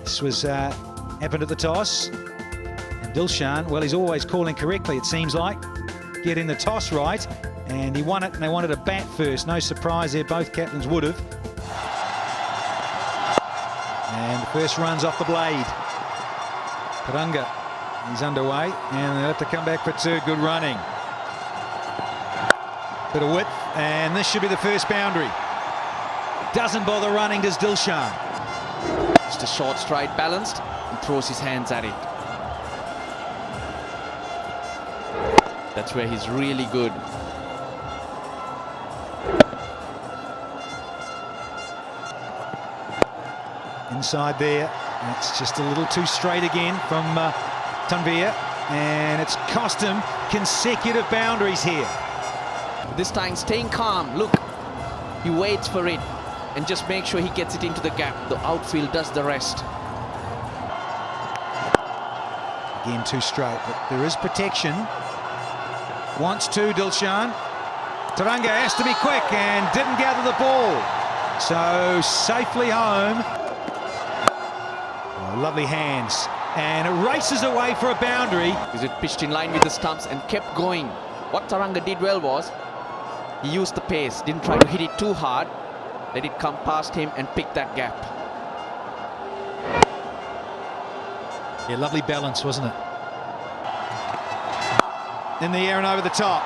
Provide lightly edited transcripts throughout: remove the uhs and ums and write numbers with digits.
This was happened at the toss. And Dilshan, well, he's always calling correctly, it seems like. Getting the toss right. And he won it, and they wanted a bat first. No surprise there, both captains would have. And the first run's off the blade. Taranga, he's underway, and they'll have to come back for two. Good running. Bit of width, and this should be the first boundary. Doesn't bother running, does Dilshan. Just a short stride, balanced, and throws his hands at it. That's where he's really good. Inside there, it's just a little too straight again from Tanvir, and it's cost him consecutive boundaries here. This time staying calm. Look, he waits for it and just make sure he gets it into the gap. The outfield does the rest. Again, too straight, but there is protection. Wants to, Dilshan. Taranga has to be quick and didn't gather the ball. So safely home. Oh, lovely hands. And it races away for a boundary. Is it pitched in line with the stumps and kept going. What Taranga did well was he used the pace, didn't try to hit it too hard, let it come past him and pick that gap. Yeah, lovely balance, wasn't it? In the air and over the top.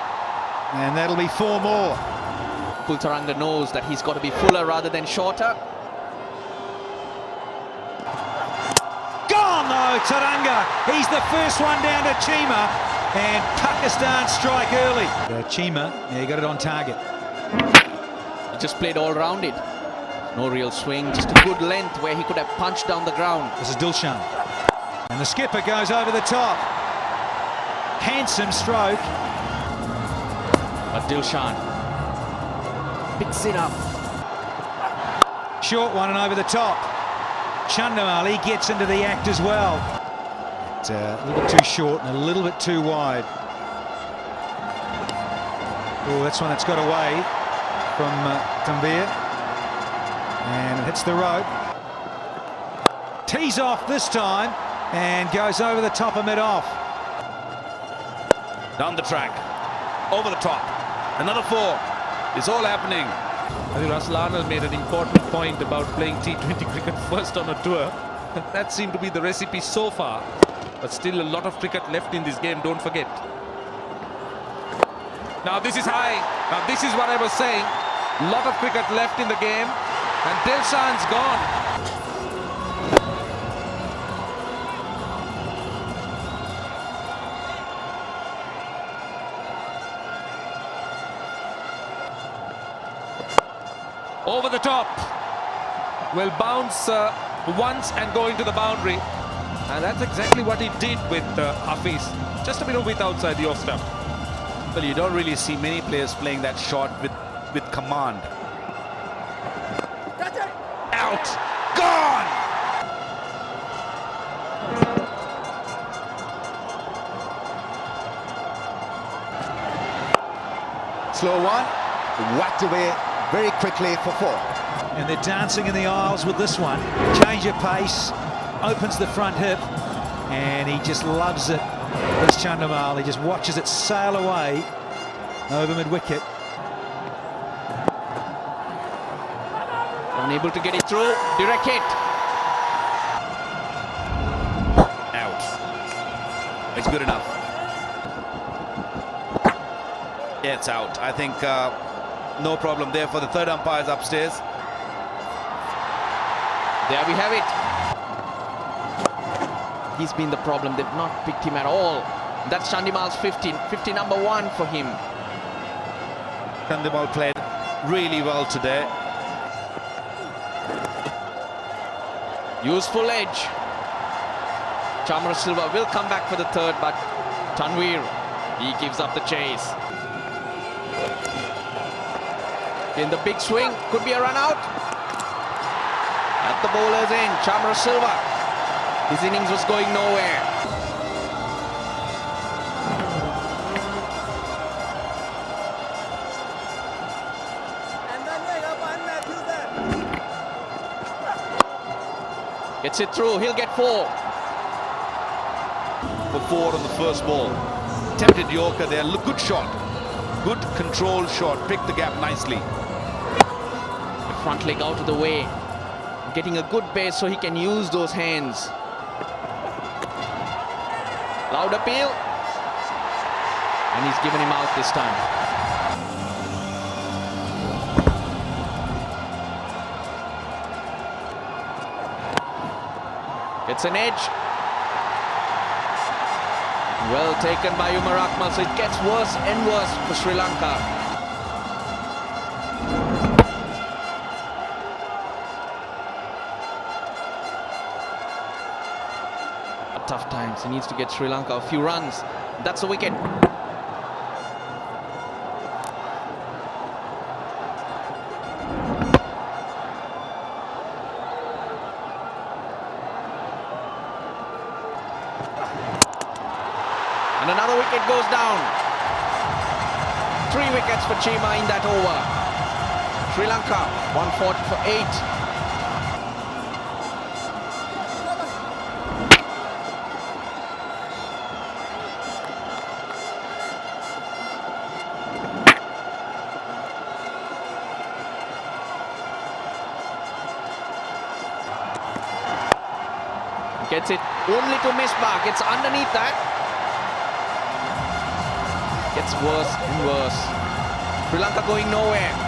And that'll be 4 more. Taranga knows that he's got to be fuller rather than shorter. Gone though, Taranga. He's the first one down to Chima. And Pakistan strike early. Chima, yeah, he got it on target. He just played all round it. No real swing, just a good length where he could have punched down the ground. This is Dilshan. And the skipper goes over the top. Handsome stroke. But Dilshan picks it up. Short one and over the top. Chandimal, he gets into the act as well. A little bit too short and a little bit too wide. Oh, that's one that's got away from Tanvir. And it hits the rope. Tees off this time and goes over the top of mid-off. Down the track, over the top, another 4. It's all happening. I think Russell Arnold made an important point about playing T20 cricket first on a tour. That seemed to be the recipe so far. But still a lot of cricket left in this game, don't forget. Now this is high. Now this is what I was saying. A lot of cricket left in the game. And Dilshan's gone. Over the top. Will bounce once and go into the boundary. And that's exactly what he did with Hafiz. Just a bit of width outside the off stump. Well, you don't really see many players playing that shot with command. Out! Gone! Slow one, whacked away very quickly for 4. And they're dancing in the aisles with this one. Change of pace, opens the front hip, and he just loves it. This Chandimal, he just watches it sail away over mid-wicket. Unable to get it through, direct hit. Out. It's good enough. Yeah, it's out. I think no problem there for the third umpires upstairs. There we have it. He's been the problem. They've not picked him at all. That's Chandimal's 50 number 1 for him. Chandimal played really well today. Useful edge. Chamra Silva will come back for the third, but Tanvir, he gives up the chase. In the big swing, could be a run out. At the bowler's end, Chamra Silva. His innings was going nowhere. Hits it through. He'll get 4. For 4 on the first ball. Tempted Yorker there. Look, good shot. Good control shot. Picked the gap nicely. The front leg out of the way. Getting a good base so he can use those hands. Loud appeal. And he's given him out this time. Gets an edge. Well taken by Umar Akmal, so it gets worse and worse for Sri Lanka. Tough times. He needs to get Sri Lanka a few runs. That's the wicket. And another wicket goes down. 3 wickets for Chima in that over. Sri Lanka 140 for 8. Gets it only to Misbah. Gets underneath that. Gets worse and worse. Sri Lanka going nowhere.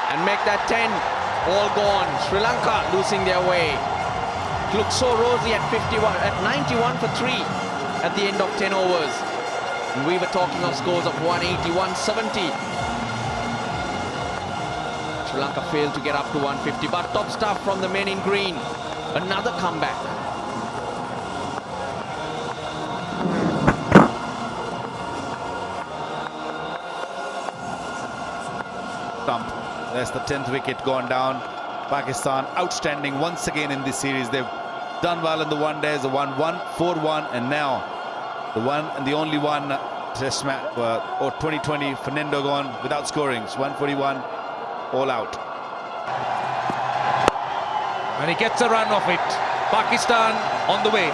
And make that 10 all gone. Sri Lanka losing their way. It looks so rosy at 51, at 91 for 3 at the end of 10 overs. And we were talking of scores of 180, 170. Sri Lanka failed to get up to 150, but top stuff from the men in green. Another comeback. Stump. That's the 10th wicket gone down. Pakistan outstanding once again in this series. They've done well in the one days. They won 4-1, and now the one and the only one test match or 2020 Fernando gone without scoring. It's 141 all out. And he gets a run off it. Pakistan on the way.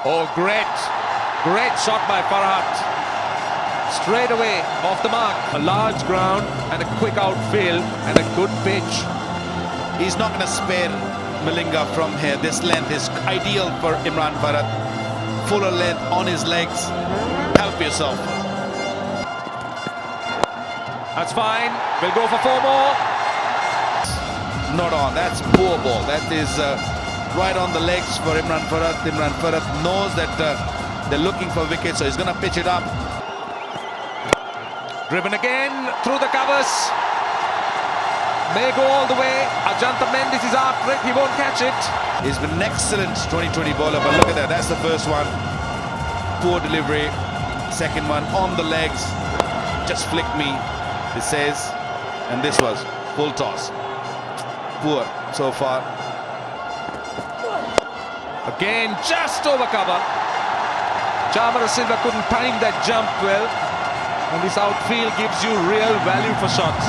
Oh, great shot by Farhat. Straight away off the mark. A large ground and a quick outfield and a good pitch. He's not going to spare Malinga from here. This length is ideal for Imran Farhat. Fuller length on his legs. Help yourself. That's fine. We'll go for 4 more. Not on. That's poor ball. That is right on the legs for Imran Farhat. Imran Farhat knows that they're looking for wickets, so he's going to pitch it up. Driven again through the covers. May go all the way. Ajanta Mendes is after it. He won't catch it. He's been an excellent 2020 bowler, but look at that. That's the first one. Poor delivery. Second one on the legs. Just flicked me, it says. And this was full toss. Poor so far. Again, just over cover. Chamara Silva couldn't time that jump well. And this outfield gives you real value for shots.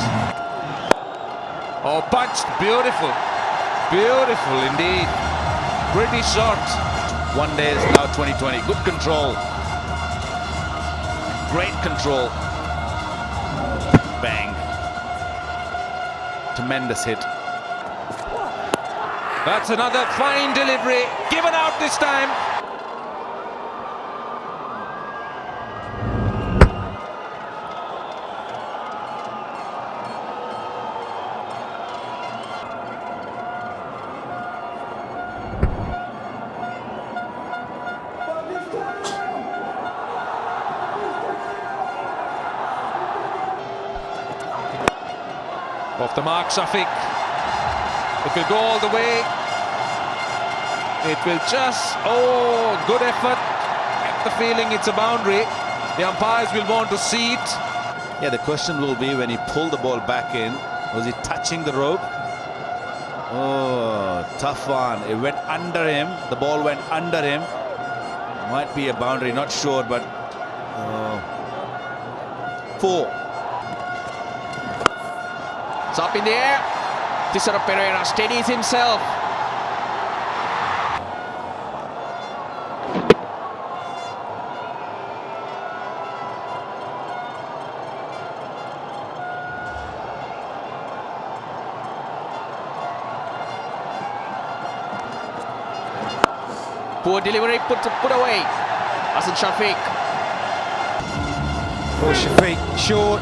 Oh, punched. Beautiful. Beautiful indeed. Pretty shot. One day is now 2020. Good control. Great control. Bang. Tremendous hit. That's another fine delivery. Given out this time. Off the mark, Shafiq. It will go all the way. It will just... Oh, good effort. Get the feeling it's a boundary. The umpires will want to see it. Yeah, the question will be when he pulled the ball back in, was he touching the rope? Oh, tough one. It went under him. The ball went under him. Might be a boundary, not sure, but 4. It's up in the air. Tisara Pereira steadies himself. Poor delivery, put away. Hassan Shafiq. Poor Shafiq, short,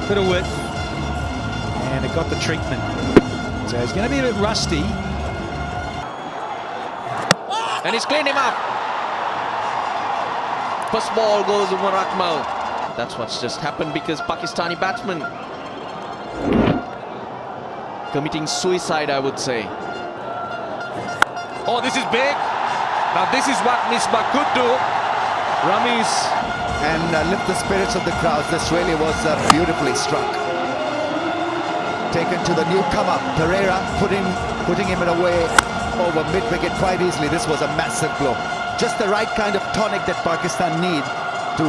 bit of width, and it got the treatment. So he's going to be a bit rusty. And he's cleaned him up. First ball goes over Akmal. That's what's just happened because Pakistani batsman committing suicide, I would say. Oh, this is big. Now this is what Misbah could do. Ramis. And lift the spirits of the crowd. This really was beautifully struck. Taken to the newcomer, Pereira, putting him in a way over mid-wicket quite easily. This was a massive blow. Just the right kind of tonic that Pakistan need to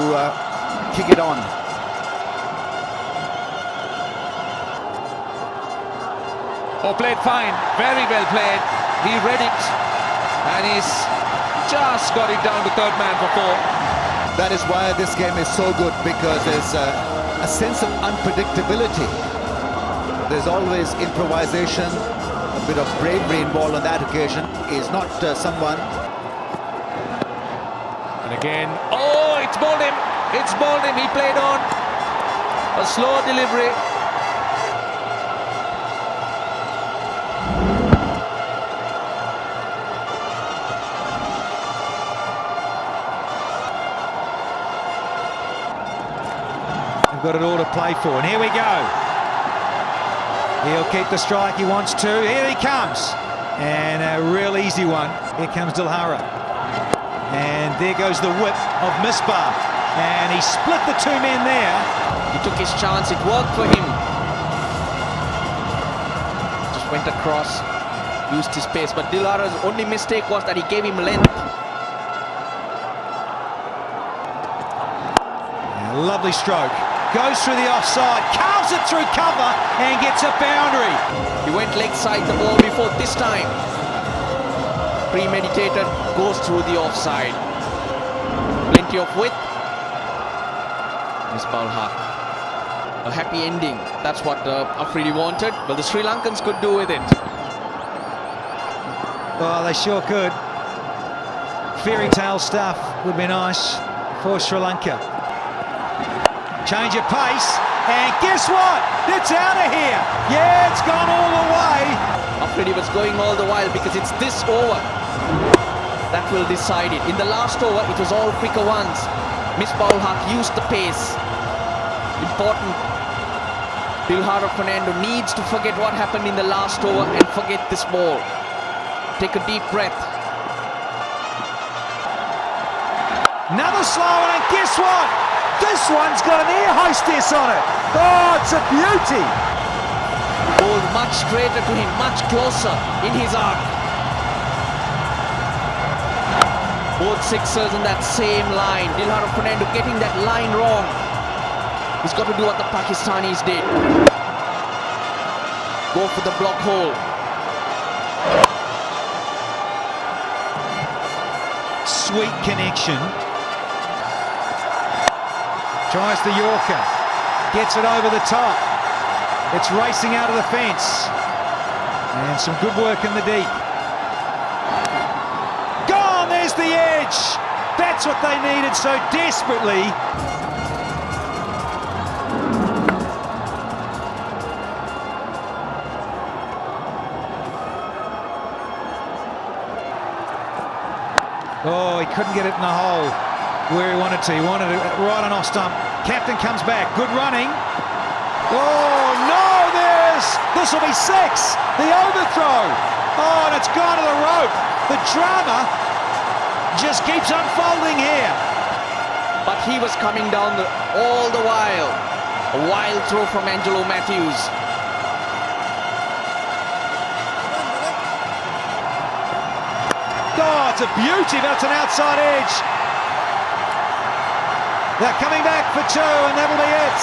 kick it on. Oh, played fine. Very well played. He read it. And he's just got it down to third man for 4. That is why this game is so good, because there's a sense of unpredictability. There's always improvisation, a bit of bravery involved on that occasion. He's not someone... And again, oh, it's bowled him. It's bowled him. He played on. A slow delivery. Got it all to play for, and here we go. He'll keep the strike he wants to. Here he comes, and a real easy one. Here comes Dilhara, and there goes the whip of Misbah, and he split the 2 men there. He took his chance, it worked for him. Just went across, used his pace, but Dilhara's only mistake was that he gave him length. Yeah, lovely stroke. Goes through the offside, carves it through cover and gets a boundary. He went leg side the ball before, this time premeditated, goes through the offside. Plenty of width. Misbah. A happy ending. That's what Afridi wanted. Well, the Sri Lankans could do with it. Oh, they sure could. Fairy tale stuff would be nice for Sri Lanka. Change of pace, and guess what? It's out of here. Yeah, it's gone all the way. Afridi was going all the while because it's this over that will decide it. In the last over, it was all quicker ones. Misbah used the pace. Important. Dilhara Fernando needs to forget what happened in the last over and forget this ball. Take a deep breath. Another slow one, and guess what? This one's got an air hostess on it. Oh, it's a beauty. Ball much straighter to him, much closer in his arc. Both sixers in that same line. Dilhara Fernando getting that line wrong. He's got to do what the Pakistanis did. Go for the block hole. Sweet connection. Tries the Yorker, gets it over the top. It's racing out of the fence. And some good work in the deep. Gone, there's the edge. That's what they needed so desperately. Oh, he couldn't get it in the hole where he wanted to. He wanted it right on off stump. Captain comes back. Good running. Oh, no, there's fires. This will be 6. The overthrow. Oh, and it's gone to the rope. The drama just keeps unfolding here. But he was coming down all the while. A wild throw from Angelo Matthews. Oh, it's a beauty, but it's an outside edge. They're coming back for 2, and that'll be it.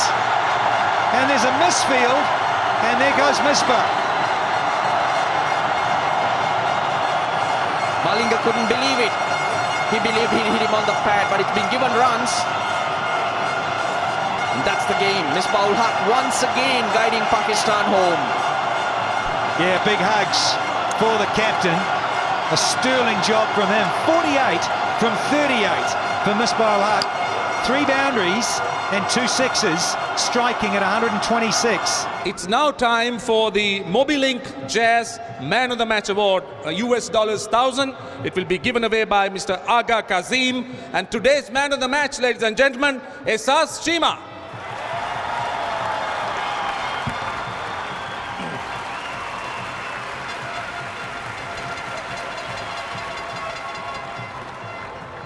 And there's a misfield, and there goes Misbah. Malinga couldn't believe it. He believed he'd hit him on the pad, but it's been given runs. And that's the game. Misbah ul Haq once again guiding Pakistan home. Yeah, big hugs for the captain. A sterling job from him. 48 from 38 for Misbah ul Haq. 3 boundaries and 2 sixes, striking at 126. It's now time for the MobiLink Jazz Man of the Match Award, US $1,000. It will be given away by Mr. Aga Kazim. And today's Man of the Match, ladies and gentlemen, Esas Chima.